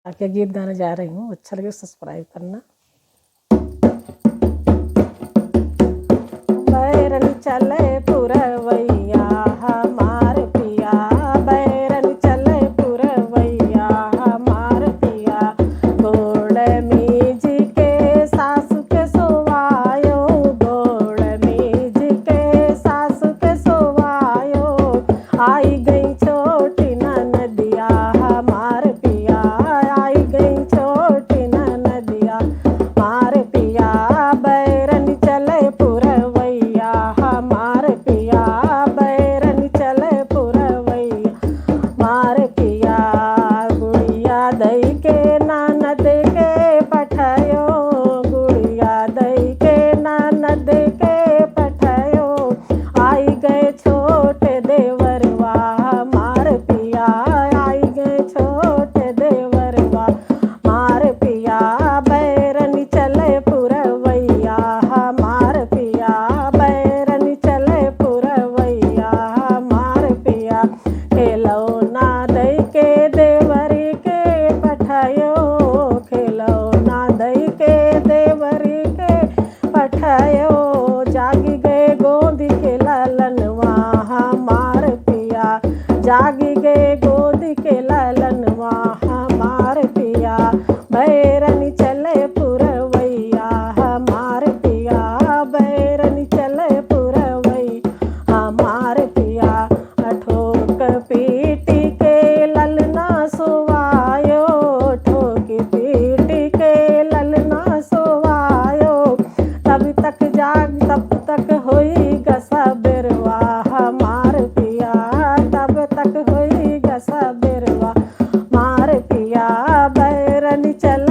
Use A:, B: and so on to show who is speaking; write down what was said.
A: आगे गीत गाने जा रही हूँ, अच्छा लगे सब्सक्राइब करना। बैरन चले पुरवैया हमार पिया, बैरन चले पुरवैया हमार पिया, गोड़ मीज के सासु के सोवायो, गोड़ मीज के सासु के सोवायो, आई गई छोटी ननदिया हमार पिया, आई गई छोटी ननदिया हमार पिया, बैरन चले पुरवैया हमार पिया, बैरन चले पुरवैया हमार पिया, गुड़िया दई के ननद के पठयो, गुड़िया दई के ननद के पठयो, आई गए छोटे देवरवा हमार पिया, आई गए छोटे देवरवा हमार पिया, बैरन चले पुरवैया हमार पिया, बैरन चले पुरवैया हमार पिया, खिलौना दई के देवरी के पठयो, खिलौना दई के देवरी के पठयो, जागी गए गोद के ललनवा हमार पिया, जागी गए गोद के ललनवा हमार पिया, बैरन चले पुरवैया हमार पिया, बैरन चले पुरवैया हमार पिया, ठोक पीटी के ललना सोवायो, ठोक पीटी के ललना सोवायो, तब तक होई गसा बेरवा हमार पिया, तब तक होई गसा बेरवा हमार पिया, बैरन चले